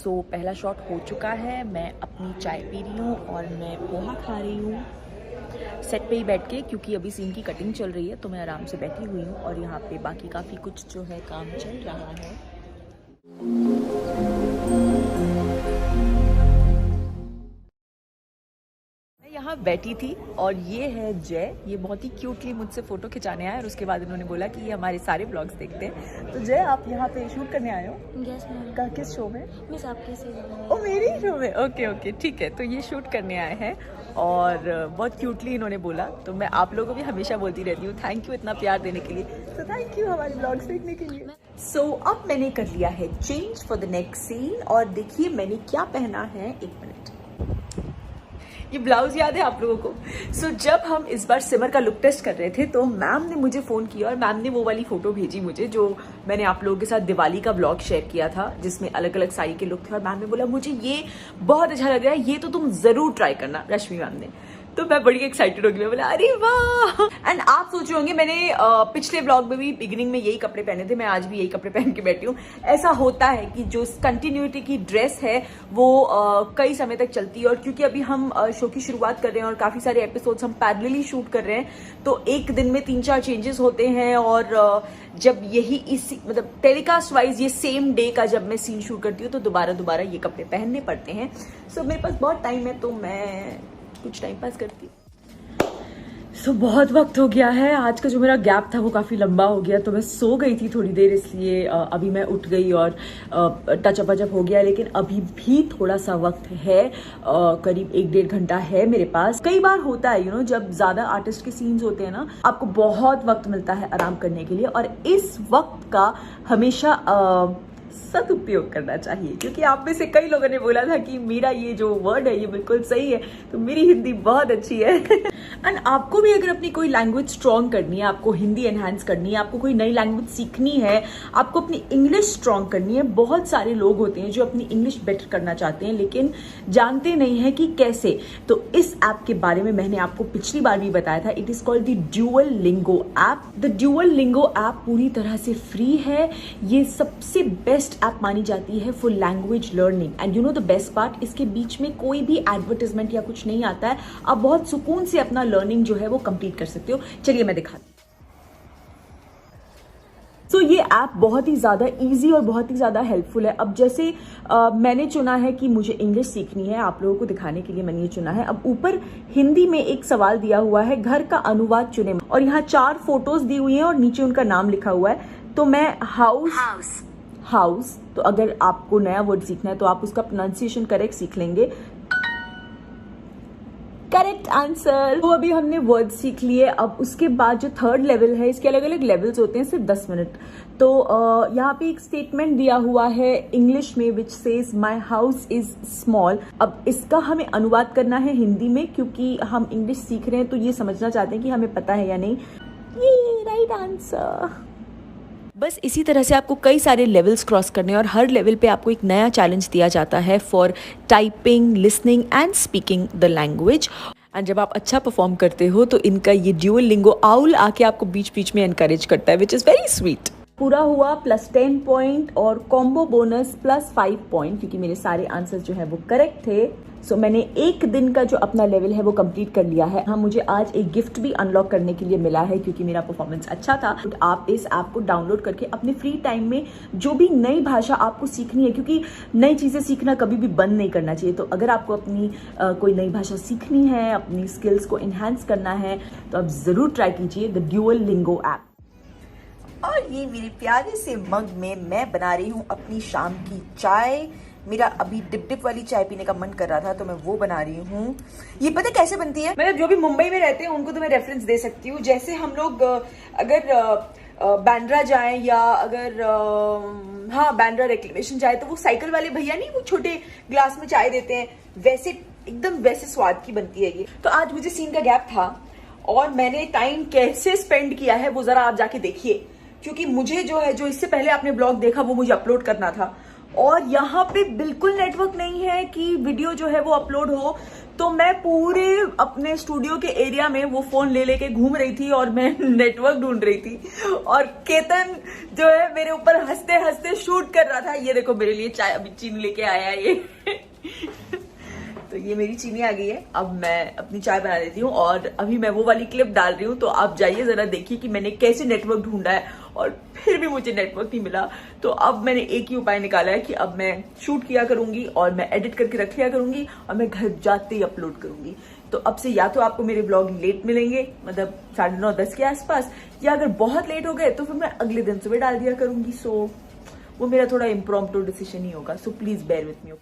पहला शॉट हो चुका है, मैं अपनी चाय पी रही हूँ और मैं पोहा खा रही हूँ सेट पे ही बैठ के, क्योंकि अभी सीन की कटिंग चल रही है तो मैं आराम से बैठी हुई हूँ और यहाँ पे बाकी काफ़ी कुछ जो है काम चल रहा है। यहाँ बैठी थी और ये है जय, ये बहुत ही क्यूटली मुझसे फोटो खिंचाने आया और उसके बाद इन्होंने बोला कि ये हमारे सारे ब्लॉग्स देखते हैं। तो जय, आप यहाँ पे शूट करने आए हो? Yes ma'am. का किस शो में? मिस आपके से ओ, मेरी शो में? ओके ओके ठीक है। तो ये शूट करने आए हैं और बहुत क्यूटली इन्होंने बोला, तो मैं आप लोगों को भी हमेशा बोलती रहती हूँ थैंक यू इतना प्यार देने के लिए। तो थैंक यू हमारे ब्लॉग्स देखने के लिए। अब मैंने कर लिया है change for the next scene और देखिए मैंने क्या पहना है। एक मिनट, ये ब्लाउज याद है आप लोगों को? जब हम इस बार सिमर का लुक टेस्ट कर रहे थे तो मैम ने मुझे फोन किया और मैम ने वो वाली फोटो भेजी मुझे जो मैंने आप लोगों के साथ दिवाली का ब्लॉग शेयर किया था, जिसमें अलग अलग साड़ी के लुक थे। और मैम ने बोला मुझे ये बहुत अच्छा लग रहा है, ये तो तुम जरूर ट्राई करना, रश्मि मैम ने। तो मैं बड़ी एक्साइटेड हो गई, मैं बोला अरे वाह। एंड आप सोच रहे होंगे मैंने पिछले ब्लॉग में भी बिगिनिंग में यही कपड़े पहने थे, मैं आज भी यही कपड़े पहन के बैठी हूँ। ऐसा होता है कि जो कंटिन्यूटी की ड्रेस है वो कई समय तक चलती है, और क्योंकि अभी हम शो की शुरुआत कर रहे हैं और काफी सारे एपिसोड्स हम पैरेलली शूट कर रहे हैं, तो एक दिन में 3-4 चेंजेस होते हैं। और जब यही इसी मतलब टेलीकास्ट वाइज ये सेम डे का जब मैं सीन शूट करती हूँ तो दोबारा ये कपड़े पहनने पड़ते हैं। मेरे पास बहुत टाइम है तो मैं कुछ टाइम पास करती। बहुत वक्त हो गया है, आज का जो मेरा गैप था वो काफ़ी लंबा हो गया, तो मैं सो गई थी थोड़ी देर, इसलिए अभी मैं उठ गई और टचअप हो गया। लेकिन अभी भी थोड़ा सा वक्त है, करीब 1-1.5 घंटा है मेरे पास। कई बार होता है जब ज़्यादा आर्टिस्ट के सीन्स होते हैं ना, आपको बहुत वक्त मिलता है आराम करने के लिए, और इस वक्त का हमेशा सदुपयोग करना चाहिए, क्योंकि आप में से कई लोगों ने बोला था कि मेरा ये जो वर्ड है ये बिल्कुल सही है, तो मेरी हिंदी बहुत अच्छी है। एंड आपको भी अगर अपनी कोई लैंग्वेज स्ट्रॉन्ग करनी है, आपको हिंदी एनहांस करनी है, आपको कोई नई लैंग्वेज सीखनी है, आपको अपनी इंग्लिश स्ट्रॉन्ग करनी है। बहुत सारे लोग होते हैं जो अपनी इंग्लिश बेटर करना चाहते हैं लेकिन जानते नहीं है कि कैसे। तो इस ऐप के बारे में मैंने आपको पिछली बार भी बताया था, it is called the Duolingo app. The Duolingo app पूरी तरह से फ्री है, ये सबसे बेस्ट ऐप मानी जाती है for language learning. And you know the best part, इसके बीच में कोई भी एडवर्टाइजमेंट या कुछ नहीं आता है, आप बहुत सुकून से अपना लर्निंग जो है वो कंप्लीट कर सकते हो। चलिए मैं दिखाती हूं। ये ऐप बहुत ही ज्यादा इजी और बहुत ही ज्यादा हेल्पफुल है। अब जैसे मैंने चुना है कि मुझे इंग्लिश सीखनी है, आप लोगों को दिखाने के लिए मैंने ये चुना है। अब ऊपर हिंदी में एक सवाल दिया हुआ है, घर का अनुवाद चुने, और यहाँ 4 फोटोज दी हुई हैं और नीचे उनका नाम लिखा हुआ है। तो मैं हाउस, तो अगर आपको नया वर्ड सीखना है तो आप उसका प्रोनाउंसिएशन करेक्ट सीख लेंगे। Correct answer. तो अभी हमने वर्ड सीख लिए। अब उसके बाद जो 3rd लेवल है, इसके अलग अलग लेवल्स होते हैं, सिर्फ 10 मिनट। तो यहाँ पे एक स्टेटमेंट दिया हुआ है इंग्लिश में which says my house is small. अब इसका हमें अनुवाद करना है हिंदी में, क्योंकि हम इंग्लिश सीख रहे हैं तो ये समझना चाहते हैं कि हमें पता है या नहीं। ये राइट आंसर। बस इसी तरह से आपको कई सारे लेवल्स क्रॉस करने, और हर लेवल पे आपको एक नया चैलेंज दिया जाता है for typing, listening and speaking the language. And जब आप अच्छा परफॉर्म करते हो तो इनका ये ड्यूओलिंगो आउल आके आपको बीच बीच में एनकरेज करता है, विच इज़ वेरी स्वीट। पूरा हुआ +10 पॉइंट और कॉम्बो बोनस +5 पॉइंट, क्योंकि मेरे सारे आंसर्स जो है वो करेक्ट थे। मैंने एक दिन का जो अपना लेवल है वो कंप्लीट कर लिया है। हाँ, मुझे आज एक गिफ्ट भी अनलॉक करने के लिए मिला है क्योंकि मेरा परफॉर्मेंस अच्छा था। तो आप इस ऐप को डाउनलोड करके अपने फ्री टाइम में जो भी नई भाषा आपको सीखनी है, क्योंकि नई चीजें सीखना कभी भी बंद नहीं करना चाहिए, तो अगर आपको अपनी कोई नई भाषा सीखनी है, अपनी स्किल्स को इन्हांस करना है, तो आप जरूर ट्राई कीजिए द ड्यूओलिंगो ऐप। और ये मेरे प्यारे से मग में मैं बना रही हूँ अपनी शाम की चाय। मेरा अभी डिप वाली चाय पीने का मन कर रहा था तो मैं वो बना रही हूँ। ये पता कैसे बनती है? मतलब जो भी मुंबई में रहते हैं उनको तो मैं रेफरेंस दे सकती हूँ। जैसे हम लोग अगर बांद्रा जाए या अगर बांद्रा रिक्लेमेशन जाए तो वो साइकिल वाले भैया नहीं वो छोटे ग्लास में चाय देते हैं, वैसे एकदम वैसे स्वाद की बनती है ये। तो आज मुझे सीन का गैप था और मैंने टाइम कैसे स्पेंड किया है वो जरा आप जाके देखिए, क्योंकि मुझे जो है, जो इससे पहले आपने ब्लॉग देखा वो मुझे अपलोड करना था और यहाँ पे बिल्कुल नेटवर्क नहीं है कि वीडियो जो है वो अपलोड हो। तो मैं पूरे अपने स्टूडियो के एरिया में वो फोन ले लेके घूम रही थी और मैं नेटवर्क ढूंढ रही थी, और केतन जो है मेरे ऊपर हंसते हंसते शूट कर रहा था। ये देखो मेरे लिए चाय अभी चीनी लेके आया है ये तो ये मेरी चीनी आ गई है, अब मैं अपनी चाय बना देती हूँ और अभी मैं वो वाली क्लिप डाल रही हूँ। तो आप जाइए जरा देखिए कि मैंने कैसे नेटवर्क ढूंढा है और फिर भी मुझे नेटवर्क नहीं मिला। तो अब मैंने एक ही उपाय निकाला है कि अब मैं शूट किया करूंगी और मैं एडिट करके रख लिया करूंगी और मैं घर जाते ही अपलोड करूंगी। तो अब से या तो आपको मेरे ब्लॉग लेट मिलेंगे, मतलब 9:30-10 के आसपास, या अगर बहुत लेट हो गए तो फिर मैं अगले दिन सुबह डाल दिया करूंगी। सो वो मेरा थोड़ा इम्प्रॉम्प्टू डिसीजन ही होगा, so please bear with me.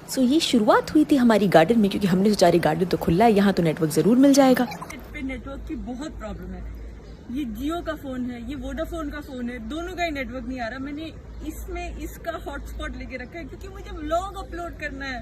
So ये शुरुआत हुई थी हमारी गार्डन में, क्योंकि हमने सोचा गार्डन तो खुला है, यहाँ तो नेटवर्क जरूर मिल जाएगा। पे नेटवर्क की बहुत प्रॉब्लम है। ये जियो का फोन है, ये वोडाफोन का फोन है, दोनों का ही नेटवर्क नहीं आ रहा। मैंने इसमें इसका हॉटस्पॉट लेके रखा है क्योंकि मुझे व्लॉग अपलोड करना है।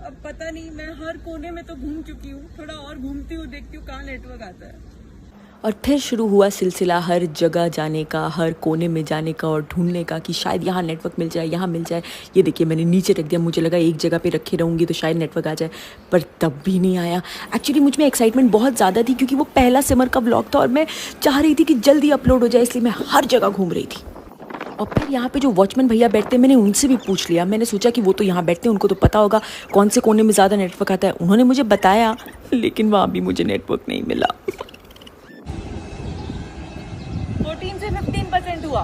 अब पता नहीं, मैं हर कोने में तो घूम चुकी हूँ, थोड़ा और घूमती हूँ, देखती हूँ कहाँ नेटवर्क आता है। और फिर शुरू हुआ सिलसिला हर जगह जाने का, हर कोने में जाने का और ढूंढने का कि शायद यहाँ नेटवर्क मिल जाए, यहाँ मिल जाए। ये देखिए मैंने नीचे रख दिया, मुझे लगा एक जगह पे रखे रहूँगी तो शायद नेटवर्क आ जाए, पर तब भी नहीं आया। एक्चुअली मुझ में एक्साइटमेंट बहुत ज़्यादा थी क्योंकि वो पहला समर का व्लॉग था और मैं चाह रही थी कि जल्दी अपलोड हो जाए, इसलिए मैं हर जगह घूम रही थी। और फिर यहाँ पे जो वॉचमैन भैया बैठते हैं, मैंने उनसे भी पूछ लिया। मैंने सोचा कि वो तो यहाँ बैठते हैं, उनको तो पता होगा कौन से कोने में ज़्यादा नेटवर्क आता है। उन्होंने मुझे बताया, लेकिन वहाँ भी मुझे नेटवर्क नहीं मिला। 14 से 15% हुआ,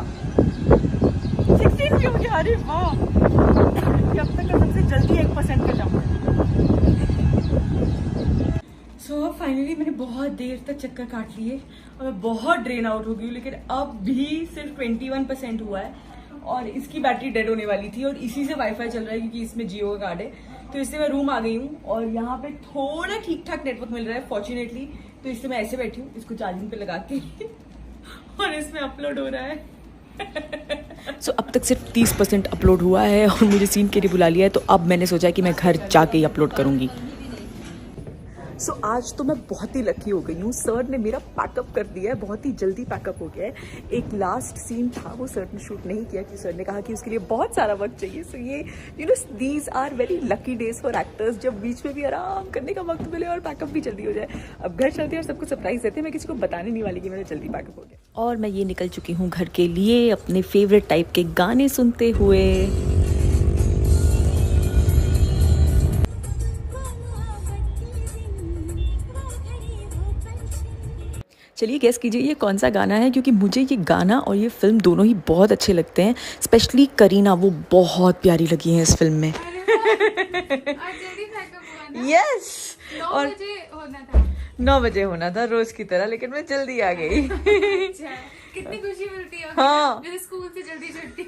16 भी हो गया। अरे वाह, अब तक का सबसे जल्दी 1% का जंप। सो फाइनली मैंने बहुत देर तक चक्कर काट लिए और मैं बहुत ड्रेन आउट हो गई हूँ, लेकिन अब भी सिर्फ 21% हुआ है और इसकी बैटरी डेड होने वाली थी और इसी से वाईफाई चल रहा है क्योंकि इसमें जियो का कार्ड है। तो इससे मैं रूम आ गई हूँ और यहाँ पे थोड़ा ठीक ठाक नेटवर्क मिल रहा है फॉर्चुनेटली। तो इससे मैं ऐसे बैठी हूँ, इसको चार्जिंग पे लगा के और इसमें अपलोड हो रहा है। सो अब तक सिर्फ 30% अपलोड हुआ है और मुझे सीन के लिए बुला लिया है, तो अब मैंने सोचा कि मैं घर जाके ही अपलोड करूंगी। सो आज तो मैं बहुत ही लकी हो गई हूँ, सर ने मेरा पैकअप कर दिया है, बहुत ही जल्दी पैकअप हो गया है। एक लास्ट सीन था वो सर ने शूट नहीं किया क्योंकि सर ने कहा कि उसके लिए बहुत सारा वक्त चाहिए। सो ये these are very lucky days for actors, जब बीच में भी आराम करने का वक्त मिले और पैकअप भी जल्दी हो जाए। अब घर चलते हैं और सबको सरप्राइज देते हैं। मैं किसी को बताने नहीं वाली कि मेरा जल्दी पैकअप हो गया। और मैं ये निकल चुकी हूँ घर के लिए अपने फेवरेट टाइप के गाने सुनते हुए। चलिए गेस कीजिए ये कौन सा गाना है, क्योंकि मुझे ये गाना और ये फिल्म दोनों ही बहुत अच्छे लगते हैं। स्पेशली करीना, वो बहुत प्यारी लगी है इस फिल्म में। यस, और 9 बजे होना था रोज की तरह, लेकिन मैं जल्दी आ गई। कितनी खुशी मिलती है। हाँ, मेरे स्कूल से जल्दी छुट्टी।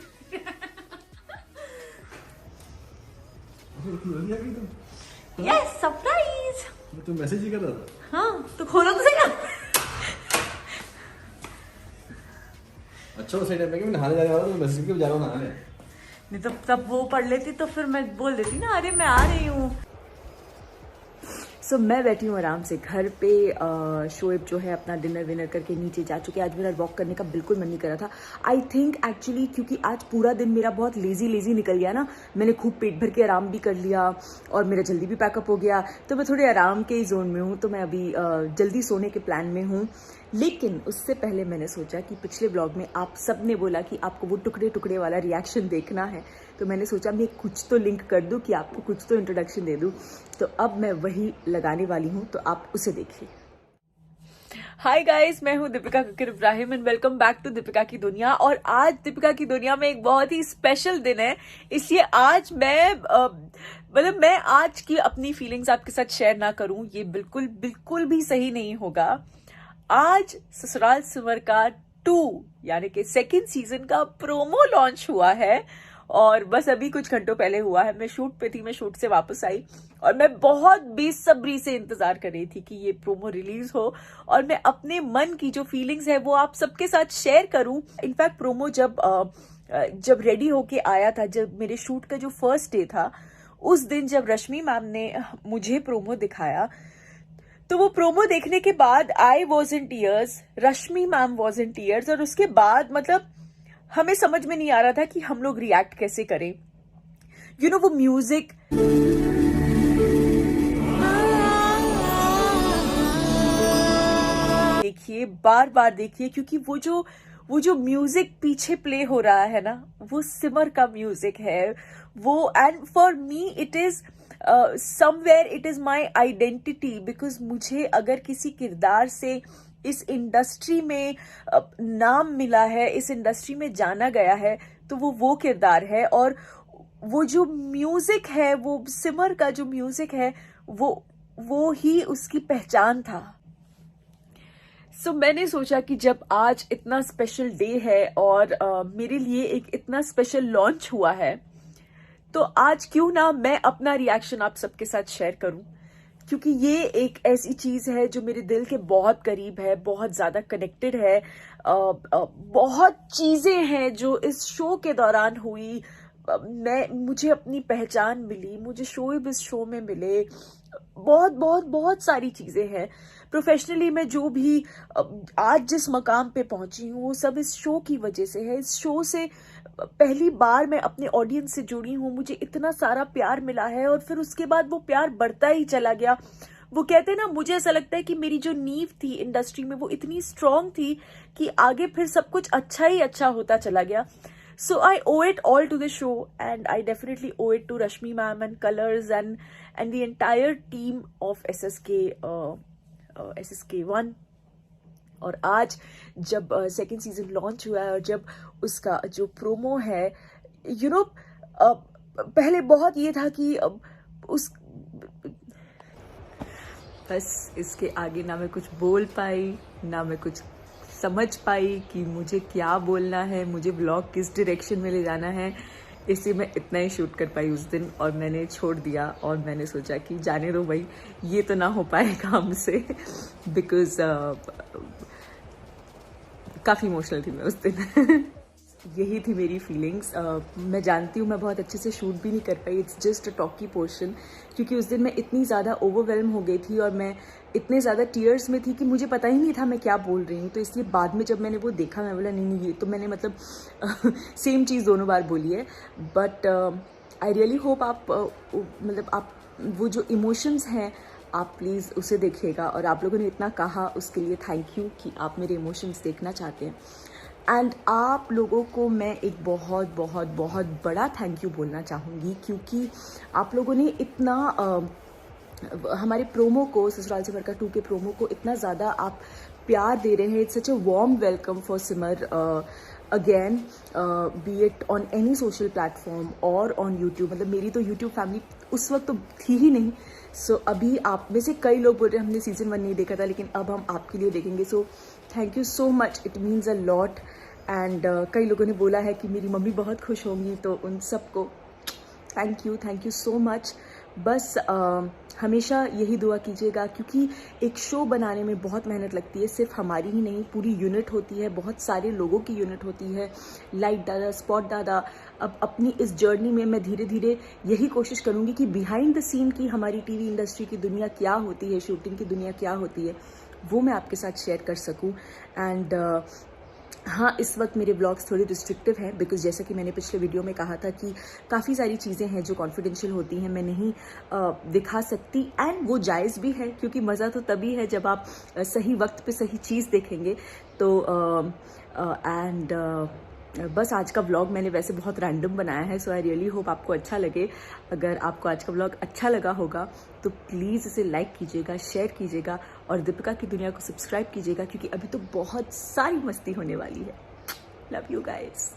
Yes, surprise. मैं तो मैसेज ही कर रहा था। हाँ, तो खोलो तो सही ना। अच्छा वो सही टाइम पे मैं नहाने जाने वाला था, तो मैसेज क्यों जा रहा हूँ नहाने। नहीं तो तब वो पढ़ लेती तो फिर मैं बोल देती ना, अरे मैं आ रही हूँ। सो मैं बैठी हूँ आराम से घर पे। शोएब जो है अपना डिनर विनर करके नीचे जा चुके हैं। आज मेरा वॉक करने का बिल्कुल मन नहीं कर रहा था। आई थिंक एक्चुअली क्योंकि आज पूरा दिन मेरा बहुत लेजी निकल गया ना, मैंने खूब पेट भर के आराम भी कर लिया और मेरा जल्दी भी पैकअप हो गया, तो मैं थोड़े आराम के ही जोन में हूँ। तो मैं अभी जल्दी सोने के प्लान में हूँ। लेकिन उससे पहले मैंने सोचा कि पिछले ब्लॉग में आप सब ने बोला कि आपको वो टुकड़े टुकड़े वाला रिएक्शन देखना है, तो मैंने सोचा मैं कुछ तो लिंक कर दूं कि आपको कुछ तो इंट्रोडक्शन दे दूं। तो अब मैं वही लगाने वाली हूं, तो आप उसे देखिए। हाय गाइस, मैं हूं Dipika Kakar Ibrahim and welcome back to Dipika की दुनिया। और आज दीपिका की दुनिया में एक बहुत ही स्पेशल दिन है, इसलिए आज मैं आज की अपनी फीलिंग्स आपके साथ शेयर ना करूं, ये बिल्कुल भी सही नहीं होगा। आज ससुराल सिमर का 2 यानी कि 2nd सीजन का प्रोमो लॉन्च हुआ है और बस अभी कुछ घंटों पहले हुआ है। मैं शूट पे थी, मैं शूट से वापस आई और मैं बहुत बेसब्री से इंतजार कर रही थी कि ये प्रोमो रिलीज हो और मैं अपने मन की जो फीलिंग्स है वो आप सबके साथ शेयर करूं। इनफैक्ट प्रोमो जब रेडी होके आया था, जब मेरे शूट का जो फर्स्ट डे था, उस दिन जब रश्मि मैम ने मुझे प्रोमो दिखाया, तो वो प्रोमो देखने के बाद I was in tears, Rashmi ma'am was in tears, और उसके बाद मतलब हमें समझ में नहीं आ रहा था कि हम लोग रिएक्ट कैसे करें। वो म्यूजिक देखिए, बार बार देखिए, क्योंकि वो जो म्यूजिक पीछे प्ले हो रहा है ना, वो सिमर का म्यूजिक है वो। And for me it is somewhere it is my identity, because मुझे अगर किसी किरदार से इस इंडस्ट्री में नाम मिला है, इस इंडस्ट्री में जाना गया है, तो वो किरदार है। और वो जो म्यूजिक है, वो सिमर का जो म्यूजिक है, वो ही उसकी पहचान था। सो मैंने सोचा कि जब आज इतना स्पेशल डे है और मेरे लिए एक इतना स्पेशल लॉन्च हुआ है, तो आज क्यों ना मैं अपना रिएक्शन आप सबके साथ शेयर करूं, क्योंकि ये एक ऐसी चीज है जो मेरे दिल के बहुत करीब है, बहुत ज्यादा कनेक्टेड है। बहुत चीजें हैं जो इस शो के दौरान हुई। मुझे अपनी पहचान मिली, मुझे शोएब इस शो में मिले, बहुत बहुत बहुत सारी चीजें हैं। प्रोफेशनली मैं जो भी आज जिस मकाम पे पहुंची हूँ, वो सब इस शो की वजह से है। इस शो से पहली बार मैं अपने ऑडियंस से जुड़ी हूँ, मुझे इतना सारा प्यार मिला है और फिर उसके बाद वो प्यार बढ़ता ही चला गया। वो कहते हैं ना, मुझे ऐसा लगता है कि मेरी जो नींव थी इंडस्ट्री में, वो इतनी स्ट्रांग थी कि आगे फिर सब कुछ अच्छा ही अच्छा होता चला गया। So I owe it all to the show, and I definitely owe it to Rashmi ma'am and Colors and the entire team of SSK1. और आज जब सेकेंड सीजन लॉन्च हुआ है और जब उसका जो प्रोमो है, पहले बहुत ये था कि बस इसके आगे ना मैं कुछ बोल पाई, ना मैं कुछ समझ पाई कि मुझे क्या बोलना है, मुझे व्लॉग किस डायरेक्शन में ले जाना है। इसलिए मैं इतना ही शूट कर पाई उस दिन और मैंने छोड़ दिया। और मैंने सोचा कि जाने दो भाई, ये तो ना हो पाएगा हमसे, बिकॉज काफ़ी इमोशनल थी मैं उस दिन। यही थी मेरी फीलिंग्स। मैं जानती हूँ मैं बहुत अच्छे से शूट भी नहीं कर पाई, it's just a talkie portion, क्योंकि उस दिन मैं इतनी ज़्यादा ओवरवेल्म हो गई थी और मैं इतने ज़्यादा टीयर्स में थी कि मुझे पता ही नहीं था मैं क्या बोल रही हूँ। तो इसलिए बाद में जब मैंने वो देखा, मैं बोला नहीं ये तो मैंने मतलब सेम चीज़ दोनों बार बोली है। बट आई रियली होप आप आप वो जो इमोशंस हैं आप प्लीज़ उसे देखिएगा। और आप लोगों ने इतना कहा उसके लिए थैंक यू कि आप मेरे इमोशंस देखना चाहते हैं। एंड आप लोगों को मैं एक बहुत बहुत बहुत बड़ा थैंक यू बोलना चाहूँगी, क्योंकि आप लोगों ने इतना हमारे प्रोमो को, ससुराल से बढ़कर 2 के प्रोमो को इतना ज़्यादा आप प्यार दे रहे हैं। It's such a warm welcome for Simar again, be it on any social platform और ऑन यूट्यूब। मतलब मेरी तो यूट्यूब फैमिली उस वक्त तो थी ही नहीं। सो अभी आप में से कई लोग बोल रहे हैं हमने सीजन 1 नहीं देखा था, लेकिन अब हम आपके लिए देखेंगे। So thank you so much, it means a lot. And कई लोगों ने बोला है कि मेरी मम्मी बहुत खुश होंगी, तो उन सबको थैंक यू सो मच। बस हमेशा यही दुआ कीजिएगा, क्योंकि एक शो बनाने में बहुत मेहनत लगती है। सिर्फ हमारी ही नहीं, पूरी यूनिट होती है, बहुत सारे लोगों की यूनिट होती है। लाइट दादा, स्पॉट दादा। अब अपनी इस जर्नी में मैं धीरे धीरे यही कोशिश करूँगी कि बिहाइंड द सीन की हमारी टीवी इंडस्ट्री की दुनिया क्या होती है, शूटिंग की दुनिया क्या होती है, वो मैं आपके साथ शेयर कर सकूँ। एंड हाँ, इस वक्त मेरे ब्लॉग्स थोड़े रिस्ट्रिक्टिव हैं, बिकॉज जैसा कि मैंने पिछले वीडियो में कहा था कि काफ़ी सारी चीज़ें हैं जो कॉन्फिडेंशियल होती हैं, मैं नहीं दिखा सकती। एंड वो जायज़ भी है, क्योंकि मज़ा तो तभी है जब आप सही वक्त पे सही चीज़ देखेंगे। तो बस आज का व्लॉग मैंने वैसे बहुत रैंडम बनाया है, सो आई रियली होप आपको अच्छा लगे। अगर आपको आज का व्लॉग अच्छा लगा होगा तो प्लीज़ इसे लाइक कीजिएगा, शेयर कीजिएगा और दीपिका की दुनिया को सब्सक्राइब कीजिएगा, क्योंकि अभी तो बहुत सारी मस्ती होने वाली है। Love you guys.